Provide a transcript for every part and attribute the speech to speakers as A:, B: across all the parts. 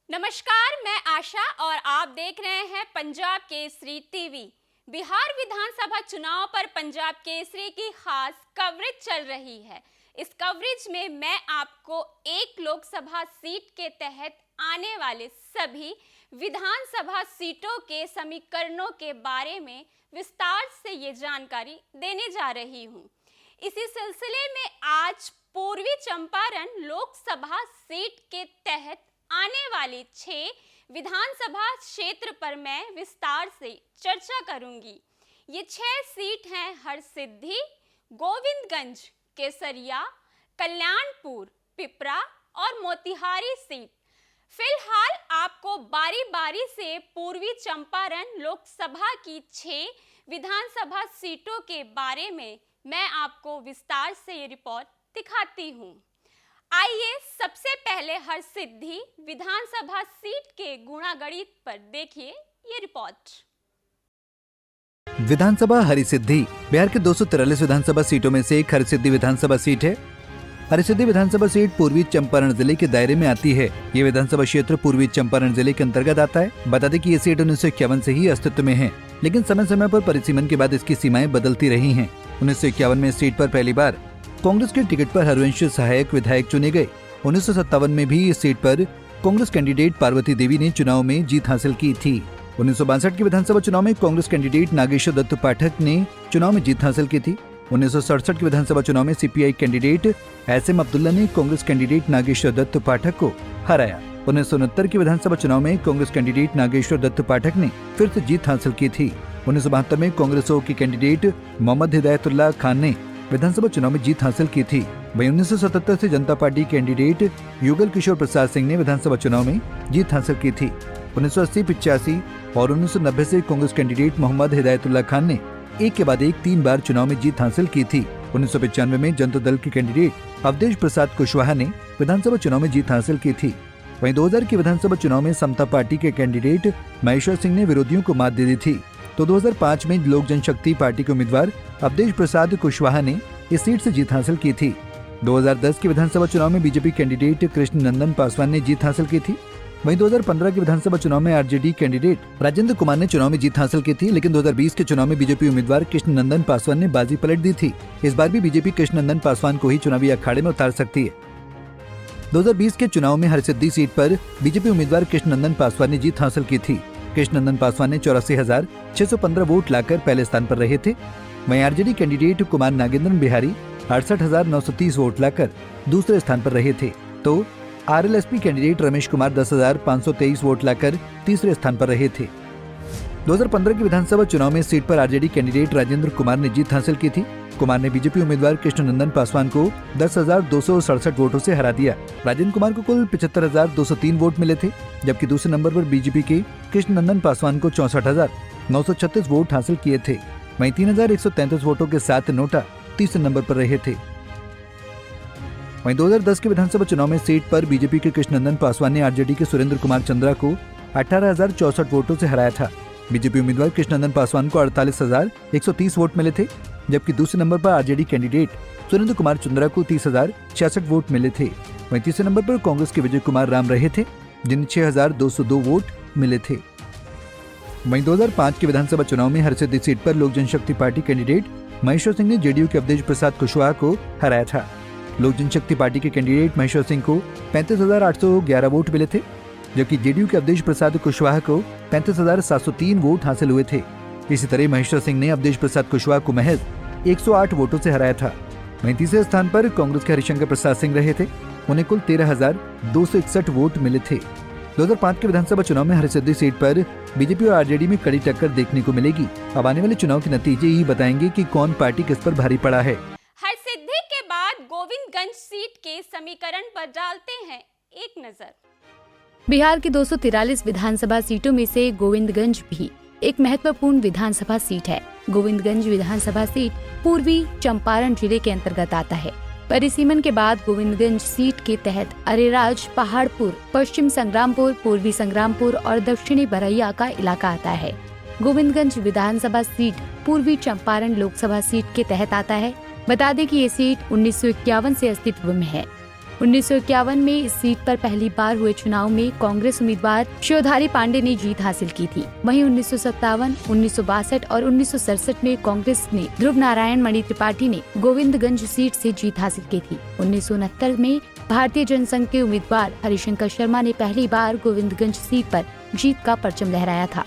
A: नमस्कार, मैं आशा और आप देख रहे हैं पंजाब केसरी टीवी। बिहार विधानसभा चुनाव पर पंजाब केसरी की खास कवरेज चल रही है। इस कवरेज में मैं आपको एक लोकसभा सीट के तहत आने वाले सभी विधानसभा सीटों के समीकरणों के बारे में विस्तार से ये जानकारी देने जा रही हूँ। इसी सिलसिले में आज पूर्वी चंपारण लोकसभा सीट के तहत आने वाले 6 विधानसभा क्षेत्र पर मैं विस्तार से चर्चा करूंगी। ये 6 सीट हैं हरसिद्धि, गोविंदगंज, केसरिया, कल्याणपुर, पिपरा और मोतिहारी सीट। फिलहाल आपको बारी बारी से पूर्वी चंपारण लोकसभा की 6 विधानसभा सीटों के बारे में मैं आपको विस्तार से ये रिपोर्ट दिखाती हूँ। आइए सबसे पहले हरसिद्धि विधानसभा सीट के गुणागणित पर देखिए ये रिपोर्ट।
B: विधानसभा हरसिद्धि बिहार के 243 विधानसभा सीटों में से एक हरसिद्धि विधानसभा सीट है। हरसिद्धि विधानसभा सीट पूर्वी चंपारण जिले के दायरे में आती है। ये विधानसभा क्षेत्र पूर्वी चंपारण जिले के अंतर्गत आता है। बता दें कि ये सीट 1951 से ही अस्तित्व में है, लेकिन समय समय पर परिसीमन के बाद इसकी सीमाएं बदलती रही हैं। 1951 में इस सीट पर पहली बार कांग्रेस के टिकट पर हरवंश सहायक विधायक चुने गए। 1957 में भी इस सीट पर कांग्रेस कैंडिडेट पार्वती देवी ने चुनाव में जीत हासिल की थी। 1962 के विधानसभा चुनाव में कांग्रेस कैंडिडेट नागेश्वर दत्त पाठक ने चुनाव में जीत हासिल की थी। 1967 के विधानसभा चुनाव में सीपीआई कैंडिडेट एसएम अब्दुल्ला ने कांग्रेस कैंडिडेट नागेश्वर दत्त पाठक को हराया। 1969 के विधानसभा चुनाव में कांग्रेस कैंडिडेट नागेश्वर दत्त पाठक ने फिर से जीत हासिल की थी। 1972 में कांग्रेस के कैंडिडेट मोहम्मद हिदायतुल्लाह खान ने विधानसभा चुनाव में जीत हासिल की थी। वहीं 1977 से जनता पार्टी कैंडिडेट युगल किशोर प्रसाद सिंह ने विधानसभा चुनाव में जीत हासिल की थी। 1980, 85 और 1990 से कांग्रेस कैंडिडेट मोहम्मद हिदायतुल्लाह खान ने एक के बाद एक 3 बार चुनाव में जीत हासिल की थी। 1995 में जनता दल के कैंडिडेट अवधेश प्रसाद कुशवाहा ने विधानसभा चुनाव में जीत हासिल की थी। वहीं 2000 के विधानसभा चुनाव में समता पार्टी के कैंडिडेट महेश्वर सिंह ने विरोधियों को मात दे दी थी। तो 2005 में लोक जनशक्ति पार्टी के उम्मीदवार अवधेश प्रसाद कुशवाहा ने इस सीट से जीत हासिल की थी। 2010 के विधानसभा चुनाव में बीजेपी कैंडिडेट कृष्ण नंदन पासवान ने जीत हासिल की थी। वहीं 2015 के विधानसभा चुनाव में आरजेडी कैंडिडेट राजेंद्र कुमार ने चुनाव में जीत हासिल की थी, लेकिन 2020 के चुनाव में बीजेपी उम्मीदवार कृष्ण नंदन पासवान ने बाजी पलट दी थी। इस बार भी बीजेपी कृष्ण नंदन पासवान को ही चुनावी अखाड़े में उतार सकती है। 2020 के चुनाव में हरसिद्धि सीट पर बीजेपी उम्मीदवार कृष्ण नंदन पासवान ने जीत हासिल की थी। कृष्ण नंदन पासवान ने 84,615 वोट लाकर पहले स्थान पर रहे थे। वहीं RJD candidate Kumar Nagendran Bihari 68,930 vote लाकर दूसरे स्थान पर रहे थे। तो RLSP candidate Ramesh Kumar 10,523 vote लाकर तीसरे स्थान पर रहे थे। 2015 के विधानसभा चुनाव में सीट पर आरजेडी कैंडिडेट राजेंद्र कुमार ने जीत हासिल की थी। कुमार ने बीजेपी उम्मीदवार कृष्ण नंदन पासवान को 10,267 वोटों से हरा दिया। राजेंद्र कुमार को कुल 75,203 वोट मिले थे, जबकि दूसरे नंबर पर बीजेपी के कृष्ण नंदन पासवान को 64,936 वोट हासिल किए थे। वहीं 3,133 वोटों के साथ नोटा तीसरे नंबर पर रहे थे। वहीं 2010 के विधानसभा चुनाव में सीट पर बीजेपी के कृष्ण नंदन पासवान ने आरजेडी के सुरेंद्र कुमार चंद्रा को 18,064 वोटों से हराया था। बीजेपी उम्मीदवार कृष्ण नंदन पासवान को 48,130 वोट मिले थे, जबकि दूसरे नंबर पर आरजेडी कैंडिडेट सुरेंद्र कुमार चंद्रा को 30,066 वोट मिले थे। वहीं तीसरे नंबर पर कांग्रेस के विजय कुमार राम रहे थे, जिन्हें 6,202 वोट मिले थे। वहीं 2005 के विधानसभा चुनाव में हरसिद्धि सीट पर लोक जनशक्ति पार्टी कैंडिडेट महेश्वर सिंह ने जेडीयू के अवधेश प्रसाद कुशवाहा को हराया था। लोक जनशक्ति पार्टी के कैंडिडेट महेश्वर सिंह को 35,811 वोट मिले थे, जबकि जेडीयू के अवधेश प्रसाद कुशवाहा को 35,703 वोट हासिल हुए थे। इसी तरह महेश्वर सिंह ने अवधेश प्रसाद कुशवाहा को महज 108 वोटों से हराया था। वहीं तीसरे स्थान पर कांग्रेस के हरिशंकर प्रसाद सिंह रहे थे, उन्हें कुल 13,261 वोट मिले थे। 2005 के विधानसभा चुनाव में हरसिद्धि सीट पर बीजेपी और आरजेडी में कड़ी टक्कर देखने को मिलेगी। अब आने वाले चुनाव के नतीजे ही बताएंगे कि कौन पार्टी किस पर भारी पड़ा है।
A: हरसिद्धि के बाद गोविंदगंज सीट के समीकरण पर डालते हैं एक नजर।
C: बिहार की 243 विधानसभा सीटों में से गोविंदगंज भी एक महत्वपूर्ण विधानसभा सीट है। गोविंदगंज विधानसभा सीट पूर्वी चंपारण जिले के अंतर्गत आता है। परिसीमन के बाद गोविंदगंज सीट के तहत अरेराज, पहाड़पुर, पश्चिम संग्रामपुर, पूर्वी संग्रामपुर और दक्षिणी बरैया का इलाका आता है। गोविंदगंज विधानसभा सीट पूर्वी चंपारण लोकसभा सीट के तहत आता है। बता दें कि ये सीट 1951 से अस्तित्व में है। 1951 में इस सीट पर पहली बार हुए चुनाव में कांग्रेस उम्मीदवार शिवधारी पांडे ने जीत हासिल की थी। वहीं 1957, 1962 और 1967 में कांग्रेस ने ध्रुव नारायण मणि त्रिपाठी ने गोविंदगंज सीट से जीत हासिल की थी। 1969 में भारतीय जनसंघ के उम्मीदवार हरिशंकर शर्मा ने पहली बार गोविंदगंज सीट पर जीत का परचम लहराया था।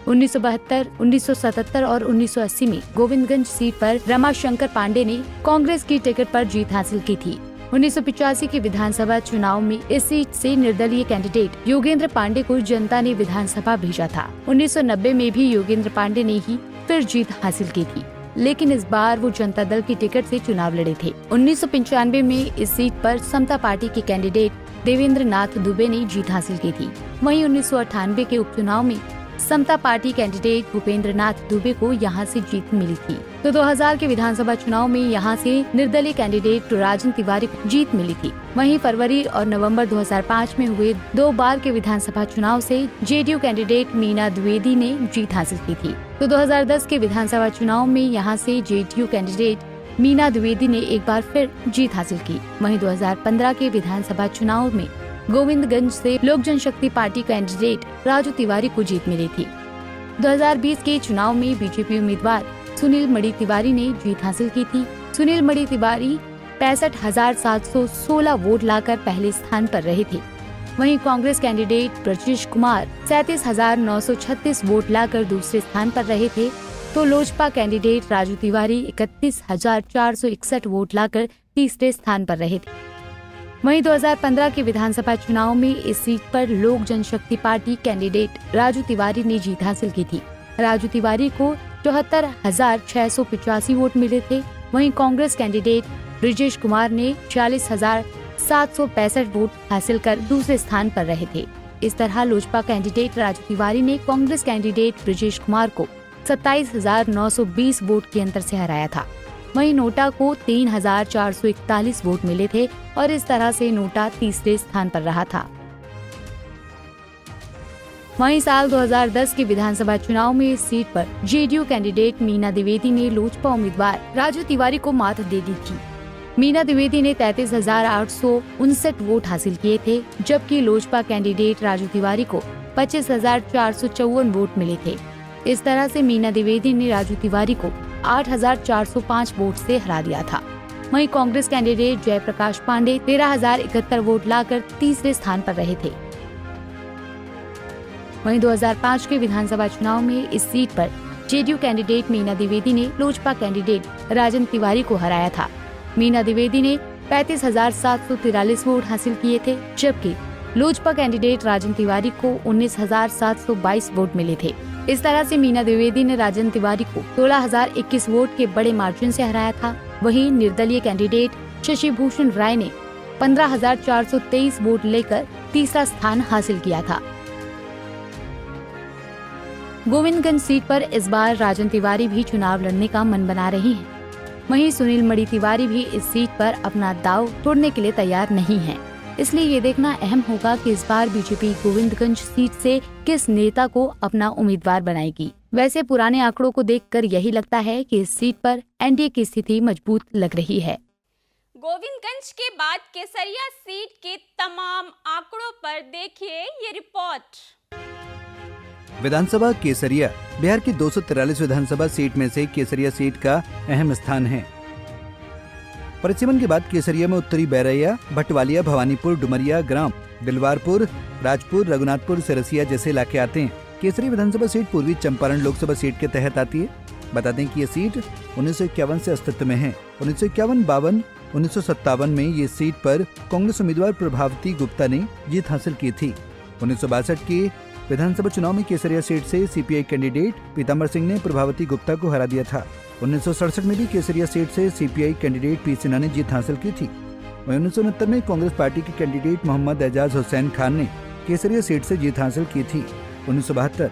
C: 1972, 1977 और 1980 में गोविंदगंज सीट पर रमाशंकर पांडे ने कांग्रेस की टिकट पर जीत हासिल की थी। 1985 के विधानसभा चुनाव में इस सीट से निर्दलीय कैंडिडेट योगेंद्र पांडे को जनता ने विधानसभा भेजा था। 1990 में भी योगेंद्र पांडे ने ही फिर जीत हासिल की थी, लेकिन इस बार वो जनता दल की टिकट से चुनाव लड़े थे। 1995 में इस सीट पर समता पार्टी के कैंडिडेट देवेंद्र नाथ दुबे ने जीत हासिल की थी। वहीं 1998 के उपचुनाव में समता पार्टी कैंडिडेट भूपेंद्र नाथ दुबे को यहां से जीत मिली थी। तो 2000 के विधानसभा चुनाव में यहां से निर्दलीय कैंडिडेट राजन तिवारी को जीत मिली थी। वहीं फरवरी और नवंबर 2005 में हुए 2 बार के विधानसभा चुनाव से जेडीयू कैंडिडेट मीना द्विवेदी ने जीत हासिल की थी। तो 2010 के विधानसभा चुनाव में यहां से जेडीयू कैंडिडेट मीना द्विवेदी ने एक बार फिर जीत हासिल की। वहीं 2015 के विधानसभा चुनाव में गोविंदगंज से लोक जनशक्ति पार्टी कैंडिडेट राजू तिवारी को जीत मिली थी। 2020 के चुनाव में बीजेपी उम्मीदवार सुनील मणि तिवारी ने जीत हासिल की थी। सुनील मणि तिवारी 65,716 वोट लाकर पहले स्थान पर रहे थे। वहीं कांग्रेस कैंडिडेट ब्रजेश कुमार 37,936 वोट लाकर दूसरे स्थान पर रहे थे। तो लोजपा कैंडिडेट राजू तिवारी 31,461 वोट लाकर तीसरे स्थान पर रहे थे। वहीं 2015 के विधानसभा चुनाव में इस सीट पर लोक जनशक्ति पार्टी कैंडिडेट राजू तिवारी ने जीत हासिल की थी। राजू तिवारी को 74,685 वोट मिले थे। वहीं कांग्रेस कैंडिडेट ब्रजेश कुमार ने 40,765 वोट हासिल कर दूसरे स्थान पर रहे थे। इस तरह लोजपा कैंडिडेट राजू तिवारी ने कांग्रेस कैंडिडेट ब्रजेश कुमार को 27,920 वोट के अंतर से हराया था। वहीं नोटा को 3,441 वोट मिले थे और इस तरह से नोटा तीसरे स्थान पर रहा था। वहीं साल 2010 के विधानसभा चुनाव में इस सीट पर जेडीयू कैंडिडेट मीना द्विवेदी ने लोजपा उम्मीदवार राजू तिवारी को मात दे दी थी। मीना द्विवेदी ने 33,859 वोट हासिल किए थे, जबकि लोजपा कैंडिडेट राजू तिवारी को 25,454 वोट मिले थे। इस तरह से मीना द्विवेदी ने राजू तिवारी को 8,405 वोट से हरा दिया था। वहीं कांग्रेस कैंडिडेट जयप्रकाश पांडे 13,071 वोट लाकर तीसरे स्थान पर रहे थे। वहीं 2005 के विधानसभा चुनाव में इस सीट पर जेडीयू कैंडिडेट मीना द्विवेदी ने लोजपा कैंडिडेट राजन तिवारी को हराया था। मीना द्विवेदी ने 35,743 वोट हासिल किए थे, जबकि लोजपा कैंडिडेट राजन तिवारी को 19,722 वोट मिले थे। इस तरह से मीना द्विवेदी ने राजन तिवारी को 16,021 वोट के बड़े मार्जिन से हराया था। वहीं निर्दलीय कैंडिडेट शशि भूषण राय ने 15,423 वोट लेकर तीसरा स्थान हासिल किया था। गोविंदगंज सीट पर इस बार राजन तिवारी भी चुनाव लड़ने का मन बना रही हैं। वहीं सुनील मणि तिवारी भी इस सीट पर अपना दांव तोड़ने के लिए तैयार नहीं हैं। इसलिए ये देखना अहम होगा कि इस बार बीजेपी गोविंदगंज सीट से किस नेता को अपना उम्मीदवार बनाएगी। वैसे पुराने आंकड़ों को देखकर यही लगता है कि इस सीट पर एनडीए की स्थिति मजबूत लग रही है।
A: गोविंदगंज के बाद केसरिया सीट के तमाम आंकड़ों पर देखिए ये रिपोर्ट।
B: विधानसभा केसरिया बिहार की 243 विधानसभा सीट में से केसरिया सीट का अहम स्थान है। परिसीमन के बाद केसरिया में उत्तरी बैरैया, भटवालिया, भवानीपुर, डुमरिया, ग्राम, दिलवारपुर, राजपुर, रघुनाथपुर, सिरसिया जैसे इलाके आते हैं। केसरिया विधानसभा सीट पूर्वी चंपारण लोकसभा सीट के तहत आती है। बता दें कि ये सीट 1951 से अस्तित्व में है। 1951, 52, 1957 में ये सीट पर कांग्रेस उम्मीदवार प्रभावती गुप्ता ने जीत हासिल की थी। 1962 के विधानसभा चुनाव में केसरिया सीट से सीपीआई कैंडिडेट पीताम्बर सिंह ने प्रभावती गुप्ता को हरा दिया था। 1967 में भी केसरिया सीट से सीपीआई कैंडिडेट पी सिन्हा ने जीत हासिल की थी। वहीं 1969 में कांग्रेस पार्टी के कैंडिडेट मोहम्मद एजाज हुसैन खान ने केसरिया सीट से जीत हासिल की थी। 1972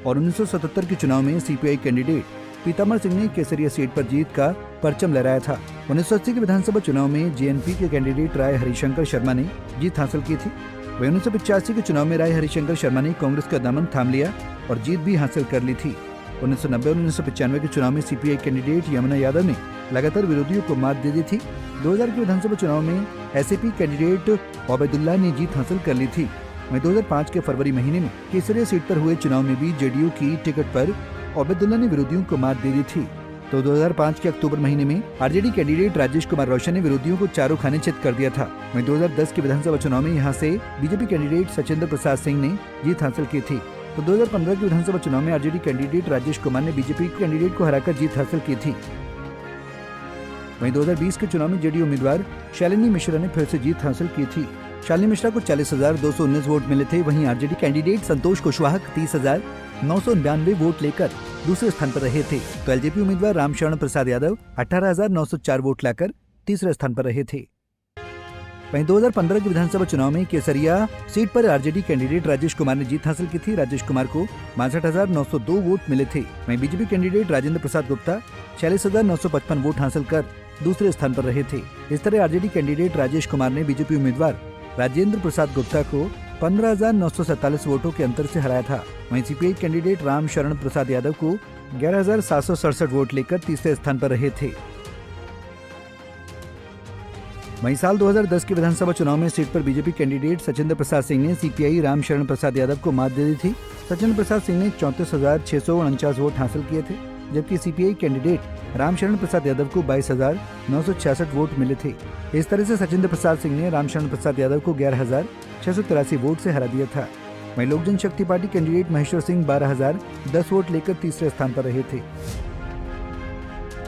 B: और 1977 के चुनाव में सीपीआई कैंडिडेट पीताम्बर सिंह ने केसरिया सीट पर जीत का परचम लहराया था। 1980 के विधानसभा चुनाव में जेएनपी के कैंडिडेट राय हरिशंकर शर्मा ने जीत हासिल की थी। वहीं 1985 के चुनाव में राय हरिशंकर शर्मा ने कांग्रेस का दामन थाम लिया और जीत भी हासिल कर ली थी। 1990 और 1995 के चुनाव में सीपीआई कैंडिडेट यमुना यादव ने लगातार विरोधियों को मात दे दी थी। 2000 के विधानसभा चुनाव में एसएपी कैंडिडेट ओबैदुल्ला ने जीत हासिल कर ली थी। वहीं 2005 के फरवरी महीने में केसरिया सीट पर हुए चुनाव में भी जेडीयू की टिकट पर ओबैदुल्ला ने विरोधियों को मात दे दी थी। तो 2005 के अक्टूबर महीने में आरजेडी कैंडिडेट राजेश कुमार रोशन ने विरोधियों को चारों खाने चित कर दिया था। वहीं 2010 के विधानसभा चुनाव में यहां से बीजेपी कैंडिडेट सचिंद्र प्रसाद सिंह ने जीत हासिल की थी। तो 2015 के विधानसभा चुनाव में आरजेडी कैंडिडेट राजेश कुमार ने बीजेपी कैंडिडेट को हराकर जीत हासिल की थी। वहीं 2020 के चुनाव में जेडीयू उम्मीदवार शालिनी मिश्रा ने फिर से जीत हासिल की थी। शालिनी मिश्रा को 40,219 वोट मिले थे। वहीं RJD candidate Santosh Kushwaha 30,999 vote लेकर दूसरे स्थान पर रहे थे। तो एलजेपी उम्मीदवार रामशरण प्रसाद यादव 18,904 वोट लाकर तीसरे स्थान पर रहे थे। वहीं 2015 के विधानसभा चुनाव में केसरिया सीट पर आरजेडी कैंडिडेट राजेश कुमार ने जीत हासिल की थी। राजेश कुमार को 62,902 वोट मिले थे। वहीं BJP candidate Rajendra Prasad Gupta 46,955 vote हासिल कर दूसरे स्थान पर रहे थे। इस तरह आरजेडी कैंडिडेट राजेश कुमार ने बीजेपी उम्मीदवार राजेंद्र प्रसाद गुप्ता को 15,947 वोटों के अंतर से हराया था। वहीं सीपीआई कैंडिडेट राम शरण प्रसाद यादव को 11,767 वोट लेकर तीसरे स्थान पर रहे थे। वहीं साल 2010 के विधानसभा चुनाव में सीट पर बीजेपी कैंडिडेट सचिंद्र प्रसाद सिंह ने सीपीआई राम शरण प्रसाद यादव को मात दे दी थी। सचिंद्र प्रसाद सिंह ने 34,649 वोट हासिल किए थे, जबकि सीपीआई कैंडिडेट रामशरण प्रसाद यादव को 22,966 वोट मिले थे। इस तरह से सचिंद्र प्रसाद सिंह ने रामशरण प्रसाद यादव को 11,683 वोट से हरा दिया था। वहीं Lok Janshakti Party candidate Maheshwar Singh 12,010 vote लेकर तीसरे स्थान पर रहे थे।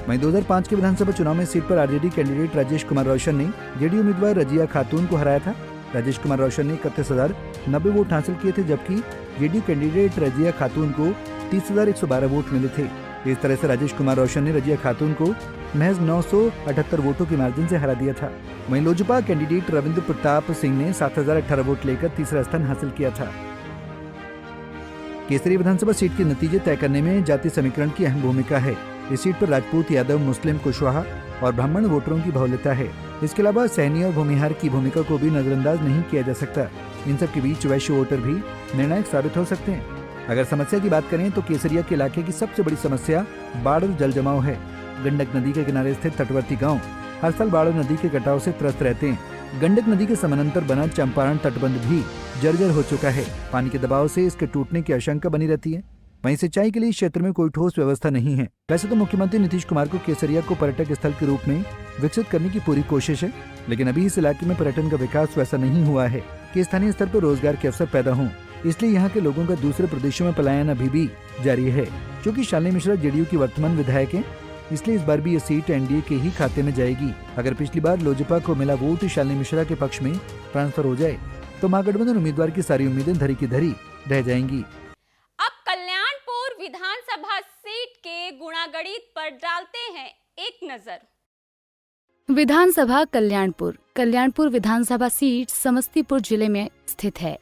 B: वहीं 2005 के विधानसभा चुनाव में सीट पर आरजेडी कैंडिडेट राजेश कुमार रोशन ने जेडीयू उम्मीदवार रजिया खातून को हराया था। राजेश कुमार रोशन ने 31,090 वोट हासिल किए थे, जबकि जेडीयू कैंडिडेट रजिया खातून को 30,112 वोट मिले थे। इस तरह से राजेश कुमार रोशन ने रजिया खातून को महज 978 वोटों के मार्जिन से हरा दिया था। वहीं लोजपा कैंडिडेट रविंद्र प्रताप सिंह ने 7,018 वोट लेकर तीसरा स्थान हासिल किया था। केसरी विधानसभा सीट के नतीजे तय करने में जाति समीकरण की अहम भूमिका है। इस सीट पर राजपूत, यादव, मुस्लिम, कुशवाहा और ब्राह्मण वोटरों की बहुलता है। इसके अलावा सैनी और भूमिहार की भूमिका को भी नजरअंदाज नहीं किया जा सकता। इन सब के बीच वैश्य वोटर भी निर्णायक साबित हो सकते हैं। अगर समस्या की बात करें तो केसरिया के इलाके की सबसे बड़ी समस्या बाढ़ और जल जमाव है। गंडक नदी के किनारे स्थित तटवर्ती गांव हर साल बाढ़ नदी के कटाव से त्रस्त रहते हैं। गंडक नदी के समानांतर बना चंपारण तटबंध भी जर्जर हो चुका है। पानी के दबाव से इसके टूटने की आशंका बनी रहती है। वहीं सिंचाई के लिए इस क्षेत्र में कोई ठोस व्यवस्था नहीं है। वैसे तो मुख्यमंत्री नीतीश कुमार को केसरिया को पर्यटक स्थल के रूप में विकसित करने की पूरी कोशिश है, लेकिन अभी इस इलाके में पर्यटन का विकास वैसा नहीं हुआ है कि स्थानीय स्तर पर रोजगार के अवसर पैदा हों। इसलिए यहाँ के लोगों का दूसरे प्रदेशों में पलायन अभी भी जारी है। क्योंकि शालिनी मिश्रा जेडीयू की वर्तमान विधायक है, इसलिए इस बार भी ये सीट एनडीए के ही खाते में जाएगी। अगर पिछली बार लोजपा को मिला वोट शालिनी मिश्रा के पक्ष में ट्रांसफर हो जाए तो महागठबंधन उम्मीदवार की सारी उम्मीदें धरी की धरी रह जाएंगी।
A: अब कल्याणपुर विधानसभा सीट के गुणागणित पर डालते हैं एक नजर।
C: विधानसभा कल्याणपुर विधानसभा सीट समस्तीपुर जिले में स्थित है।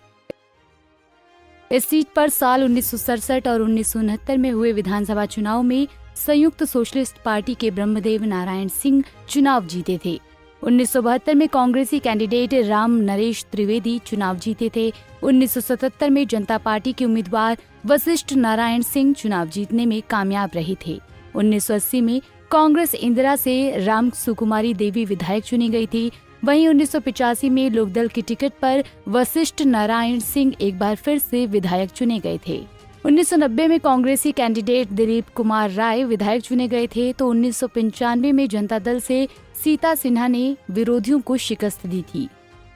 C: इस सीट पर साल 1967 और 1969 में हुए विधानसभा चुनाव में संयुक्त सोशलिस्ट पार्टी के ब्रह्मदेव नारायण सिंह चुनाव जीते थे। 1972 में कांग्रेसी कैंडिडेट राम नरेश त्रिवेदी चुनाव जीते थे। 1977 में जनता पार्टी के उम्मीदवार वशिष्ठ नारायण सिंह चुनाव जीतने में कामयाब रहे थे। 1980 में कांग्रेस इंदिरा से राम सुकुमारी देवी विधायक चुनी गई थी। वहीं 1985 में लोकदल की टिकट पर वशिष्ठ नारायण सिंह एक बार फिर से विधायक चुने गए थे। 1990 में कांग्रेसी कैंडिडेट दिलीप कुमार राय विधायक चुने गए थे, तो 1995 में जनता दल से सीता सिन्हा ने विरोधियों को शिकस्त दी थी।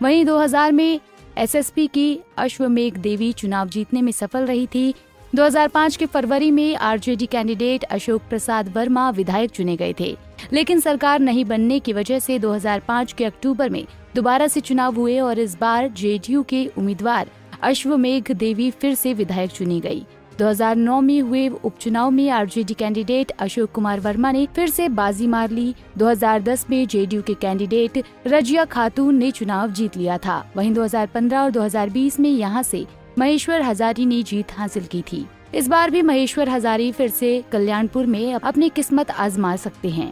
C: वहीं 2000 में एसएसपी की अश्वमेघ देवी चुनाव जीतने में सफल रही थी। 2005 के फरवरी में आरजेडी कैंडिडेट अशोक प्रसाद वर्मा विधायक चुने गए थे, लेकिन सरकार नहीं बनने की वजह से 2005 के अक्टूबर में दोबारा से चुनाव हुए और इस बार जेडीयू के उम्मीदवार अश्वमेघ देवी फिर से विधायक चुनी गई। 2009 में हुए उपचुनाव में आरजेडी कैंडिडेट अशोक कुमार वर्मा ने फिर से बाजी मार ली। 2010 में जेडीयू के कैंडिडेट रजिया खातून ने चुनाव जीत लिया था। वहीं 2015 और 2020 में यहां से महेश्वर हजारी ने जीत हासिल की थी। इस बार भी महेश्वर हजारी फिर से कल्याणपुर में अपनी किस्मत आजमा सकते हैं।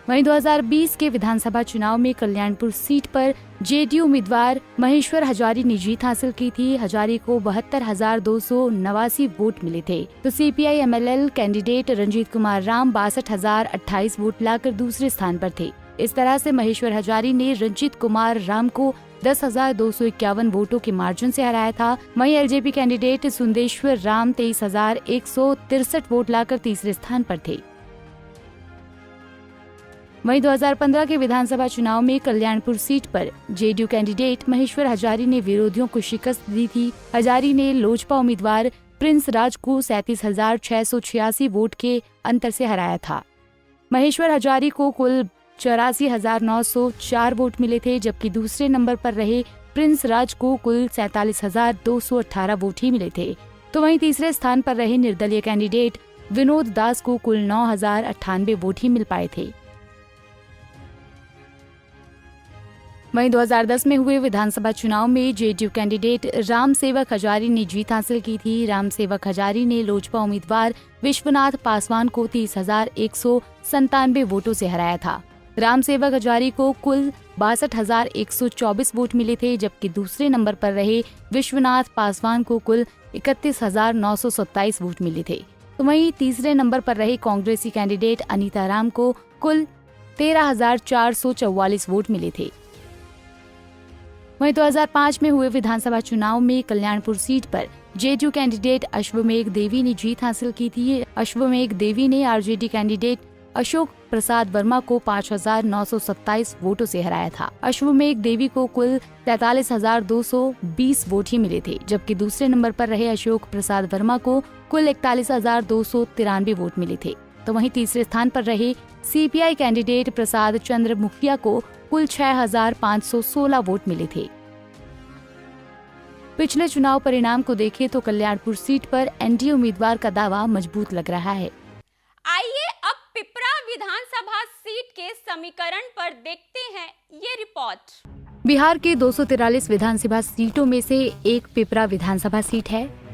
C: वहीं 2020 के विधानसभा चुनाव में कल्याणपुर सीट पर जेडीयू उम्मीदवार महेश्वर हजारी ने जीत हासिल की थी। हजारी को 72,289 वोट मिले थे, तो CPI MLL candidate Ranjit Kumar Ram 62,028 vote लाकर दूसरे स्थान पर थे। इस तरह से महेश्वर हजारी ने रंजीत कुमार राम को 10,251 वोटों के मार्जिन से हराया था। वहीं LJP candidate Sundeshwar Ram 23,163 vote लाकर तीसरे स्थान पर थे। वहीं 2015 के विधानसभा चुनाव में कल्याणपुर सीट पर जेडीयू कैंडिडेट महेश्वर हजारी ने विरोधियों को शिकस्त दी थी। हजारी ने लोजपा उम्मीदवार प्रिंस राज को 37,686 वोट के अंतर से हराया था। महेश्वर हजारी को कुल 84,904 वोट मिले थे, जबकि दूसरे नंबर पर रहे प्रिंस राज को कुल 47,218 वोट ही मिले थे। तो वहीं तीसरे स्थान पर रहे निर्दलीय कैंडिडेट विनोद दास को कुल 9,098 वोट ही मिल पाए थे। वहीं 2010 में हुए विधानसभा चुनाव में जेडीयू कैंडिडेट राम सेवक हजारी ने जीत हासिल की थी। राम सेवक हजारी ने लोजपा उम्मीदवार विश्वनाथ पासवान को 30,197 वोटों से हराया था। राम सेवक हजारी को कुल 62,124 वोट मिले थे, जबकि दूसरे नंबर पर रहे विश्वनाथ पासवान को कुल 31,927 वोट मिले थे। तो वहीं तीसरे नंबर पर रहे कांग्रेसी कैंडिडेट अनीता राम को कुल 13,444 वोट मिले थे। वहीं 2005 में हुए विधानसभा चुनाव में कल्याणपुर सीट पर जेडीयू कैंडिडेट अश्वमेघ देवी ने जीत हासिल की थी। अश्वमेघ देवी ने आरजेडी कैंडिडेट अशोक प्रसाद वर्मा को 5,927 वोटों से हराया था। अश्वमेघ देवी को कुल 43,220 वोट ही मिले थे, जबकि दूसरे नंबर पर रहे अशोक प्रसाद वर्मा को कुल 41,293 वोट मिले थे। तो वहीं तीसरे स्थान पर रहे सीपीआई कैंडिडेट प्रसाद चंद्र मुखिया को कुल 6,516 वोट मिले थे। पिछले चुनाव परिणाम को देखें तो कल्याणपुर सीट पर एनडीए उम्मीदवार का दावा मजबूत लग रहा है।
A: आइए अब पिपरा विधानसभा सीट के समीकरण पर देखते हैं ये रिपोर्ट।
C: बिहार के 243 विधानसभा सीटों में से एक पिपरा विधानसभा सीट है।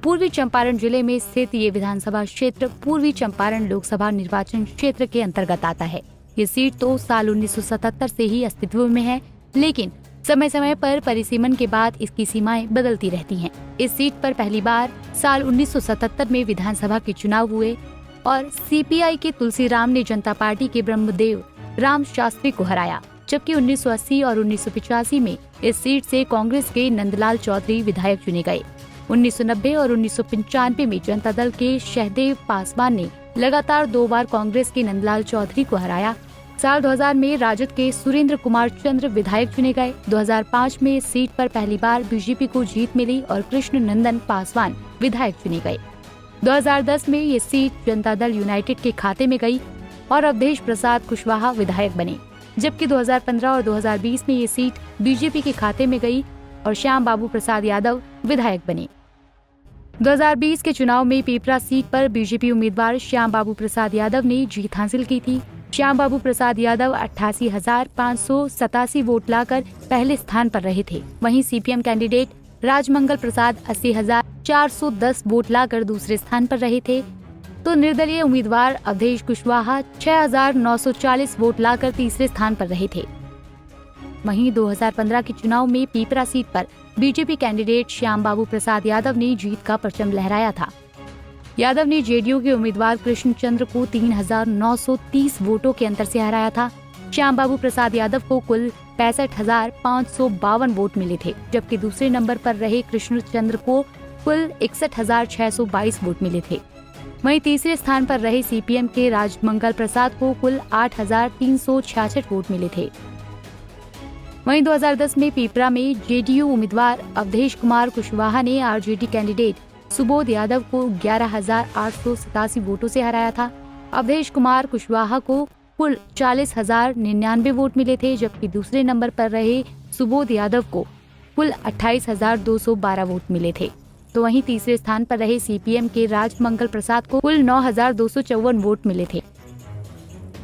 C: पूर्वी चंपारण जिले में स्थित ये विधानसभा क्षेत्र पूर्वी चंपारण लोकसभा निर्वाचन क्षेत्र के अंतर्गत आता है। ये सीट तो साल 1977 से ही अस्तित्व में है, लेकिन समय समय पर परिसीमन के बाद इसकी सीमाएं बदलती रहती हैं। इस सीट पर पहली बार साल 1977 में विधानसभा के चुनाव हुए और सीपीआई के तुलसीराम ने जनता पार्टी के ब्रह्मदेव राम शास्त्री को हराया, जबकि 1980 और 1985 में इस सीट से कांग्रेस के नंदलाल चौधरी विधायक चुने गए। 1990 और 1995 में जनता दल के शहदेव पासवान ने लगातार 2 बार कांग्रेस के नंदलाल चौधरी को हराया। साल 2000 में राजद के सुरेंद्र कुमार चंद्र विधायक चुने गए। 2005 में इस सीट पर पहली बार बीजेपी को जीत मिली और कृष्ण नंदन पासवान विधायक चुने गए। 2010 में ये सीट जनता दल यूनाइटेड के खाते में गई और अवधेश प्रसाद कुशवाहा विधायक बने, जबकि 2015 और 2020 में ये सीट बीजेपी के खाते में गई और श्याम बाबू प्रसाद यादव विधायक बने। 2020 के चुनाव में पिपरा सीट पर बीजेपी उम्मीदवार श्याम बाबू प्रसाद यादव ने जीत हासिल की थी। श्याम बाबू प्रसाद यादव 88,587 वोट लाकर पहले स्थान पर रहे थे। वहीं सीपीएम कैंडिडेट राजमंगल प्रसाद 80,410 वोट लाकर दूसरे स्थान पर रहे थे, तो निर्दलीय उम्मीदवार अवधेश कुशवाहा 6,940 वोट लाकर तीसरे स्थान पर रहे थे। वहीं 2015 के चुनाव में पिपरा सीट पर बीजेपी कैंडिडेट श्याम बाबू प्रसाद यादव ने जीत का परचम लहराया था। यादव ने जेडीयू के उम्मीदवार कृष्ण चंद्र को 3,930 वोटों के अंतर से हराया था। श्याम बाबू प्रसाद यादव को कुल 65,552 वोट मिले थे, जबकि दूसरे नंबर पर रहे कृष्ण चंद्र को कुल 61,622 वोट मिले थे। वहीं तीसरे स्थान पर रहे सीपीएम के राजमंगल प्रसाद को कुल 8,366 वोट मिले थे। वहीं 2010 में पिपरा में जेडीयू उम्मीदवार अवधेश कुमार कुशवाहा ने आरजेडी कैंडिडेट सुबोध यादव को 11,887 वोटों से हराया था। अवधेश कुमार कुशवाहा को कुल 40,099 वोट मिले थे, जबकि दूसरे नंबर पर रहे सुबोध यादव को कुल 28,212 वोट मिले थे। तो वहीं तीसरे स्थान पर रहे सीपीएम के राजमंगल प्रसाद को कुल 9,254 वोट मिले थे।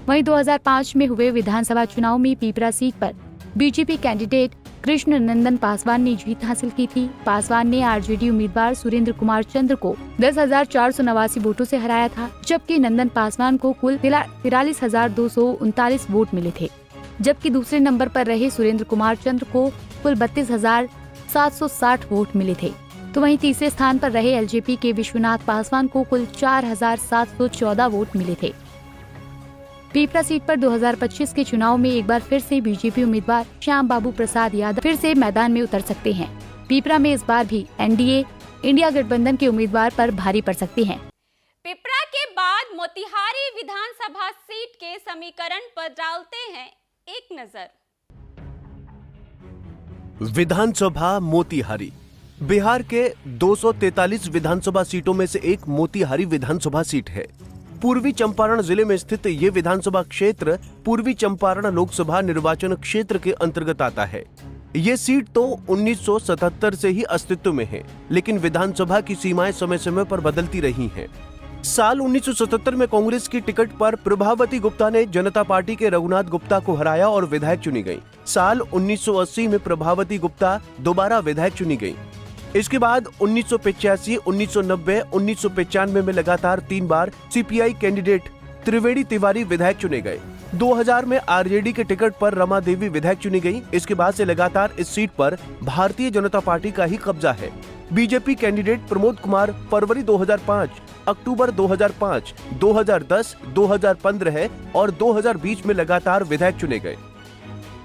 C: वहीं 2005 में हुए विधानसभा चुनाव में पिपरा सीट पर बीजेपी कैंडिडेट कृष्ण नंदन पासवान ने जीत हासिल की थी। पासवान ने आरजेडी उम्मीदवार सुरेंद्र कुमार चंद्र को 10,489 वोटों से हराया था, जबकि नंदन पासवान को कुल 43,239 वोट मिले थे। जबकि दूसरे नंबर पर रहे सुरेंद्र कुमार चंद्र को कुल 32,760 वोट मिले थे। तो वहीं तीसरे स्थान पर रहे एलजेपी के विश्वनाथ पासवान को कुल 4,714 वोट मिले थे। पीपरा सीट पर 2025 के चुनाव में एक बार फिर से बीजेपी उम्मीदवार श्याम बाबू प्रसाद यादव फिर से मैदान में उतर सकते हैं। पीपरा में इस बार भी एनडीए इंडिया गठबंधन के उम्मीदवार पर भारी पड़ सकते हैं।
A: पिपरा के बाद मोतिहारी विधानसभा सीट के समीकरण पर डालते हैं एक नजर।
D: विधानसभा मोतिहारी बिहार के 243 विधानसभा सीटों में से एक मोतिहारी विधानसभा सीट है। पूर्वी चंपारण जिले में स्थित ये विधानसभा क्षेत्र पूर्वी चंपारण लोकसभा निर्वाचन क्षेत्र के अंतर्गत आता है। ये सीट तो 1977 से ही अस्तित्व में है, लेकिन विधानसभा की सीमाएं समय समय पर बदलती रही हैं। साल 1977 में कांग्रेस की टिकट पर प्रभावती गुप्ता ने जनता पार्टी के रघुनाथ गुप्ता को हराया और विधायक चुनी गई। साल 1980 में प्रभावती गुप्ता दोबारा विधायक चुनी गई। इसके बाद 1985, 1990, 1995 में लगातार 3 बार सीपीआई कैंडिडेट त्रिवेणी तिवारी विधायक चुने गए। 2000 में आरजेडी के टिकट पर रमा देवी विधायक चुनी गई। इसके बाद से लगातार इस सीट पर भारतीय जनता पार्टी का ही कब्जा है। बीजेपी कैंडिडेट प्रमोद कुमार फरवरी 2005, अक्टूबर 2005, 2010, 2015 और 2020 में लगातार विधायक चुने गए।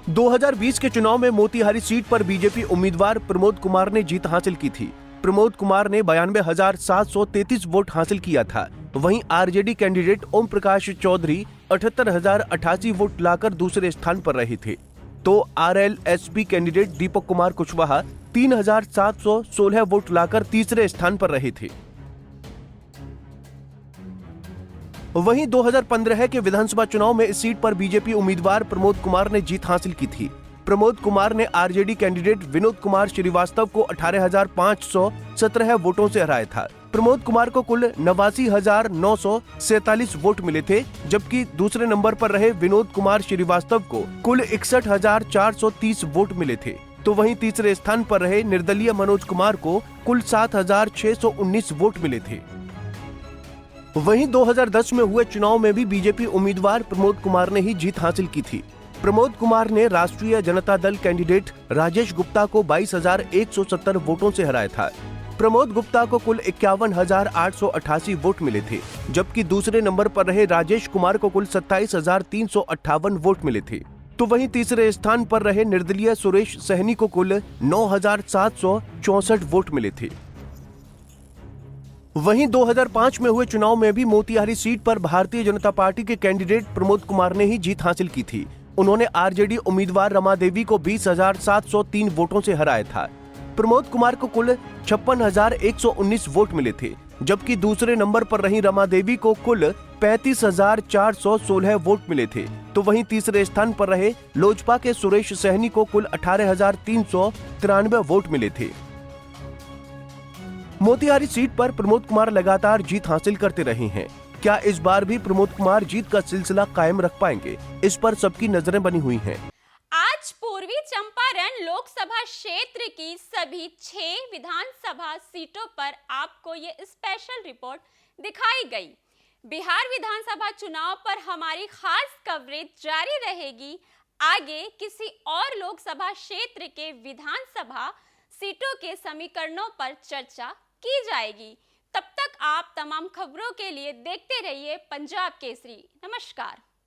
D: 2020 के चुनाव में मोतिहारी सीट पर बीजेपी उम्मीदवार प्रमोद कुमार ने जीत हासिल की थी। प्रमोद कुमार ने 92,733 वोट हासिल किया था। वहीं RJD candidate Om Prakash Chaudhary 78,088 vote लाकर दूसरे स्थान पर रहे थे। तो RLSP candidate Deepak Kumar Kushwaha 3,716 vote लाकर तीसरे स्थान पर रहे थे। वहीं 2015 के विधानसभा चुनाव में इस सीट पर बीजेपी उम्मीदवार प्रमोद कुमार ने जीत हासिल की थी। प्रमोद कुमार ने आरजेडी कैंडिडेट विनोद कुमार श्रीवास्तव को 18,517 वोटों से हराया था। प्रमोद कुमार को कुल 89,947 वोट मिले थे, जबकि दूसरे नंबर पर रहे विनोद कुमार श्रीवास्तव को कुल 61,430 वोट मिले थे। तो वहीं तीसरे स्थान पर रहे निर्दलीय मनोज कुमार को कुल 7,619 वोट मिले थे। वहीं 2010 में हुए चुनाव में भी बीजेपी उम्मीदवार प्रमोद कुमार ने ही जीत हासिल की थी। प्रमोद कुमार ने राष्ट्रीय जनता दल कैंडिडेट राजेश गुप्ता को 22,170 वोटों से हराया था। प्रमोद गुप्ता को कुल 51,888 वोट मिले थे, जबकि दूसरे नंबर पर रहे राजेश कुमार को कुल 27,358 वोट मिले थे। तो वहीं तीसरे स्थान पर रहे निर्दलीय सुरेश सहनी को कुल 9,764 वोट मिले थे। वहीं 2005 में हुए चुनाव में भी मोतिहारी सीट पर भारतीय जनता पार्टी के कैंडिडेट प्रमोद कुमार ने ही जीत हासिल की थी। उन्होंने आरजेडी उम्मीदवार रमा देवी को 20,703 वोटों से हराया था। प्रमोद कुमार को कुल 56,119 वोट मिले थे, जबकि दूसरे नंबर पर रही रमा देवी को कुल 35,416 वोट मिले थे। तो वहीं तीसरे स्थान पर रहे लोजपा के सुरेश सहनी को कुल 18,393 वोट मिले थे। मोतिहारी सीट पर प्रमोद कुमार लगातार जीत हासिल करते रहे हैं। क्या इस बार भी प्रमोद कुमार जीत का सिलसिला कायम रख पाएंगे? इस पर सबकी नजरें बनी हुई हैं।
A: आज पूर्वी चंपारण लोकसभा क्षेत्र की सभी 6 विधानसभा सीटों पर आपको ये स्पेशल रिपोर्ट दिखाई गई। बिहार विधानसभा चुनाव पर हमारी खास कवरेज जारी रहेगी। आगे किसी और लोकसभा क्षेत्र के विधानसभा सीटों के समीकरणों पर चर्चा की जाएगी। तब तक आप तमाम खबरों के लिए देखते रहिए पंजाब केसरी। नमस्कार।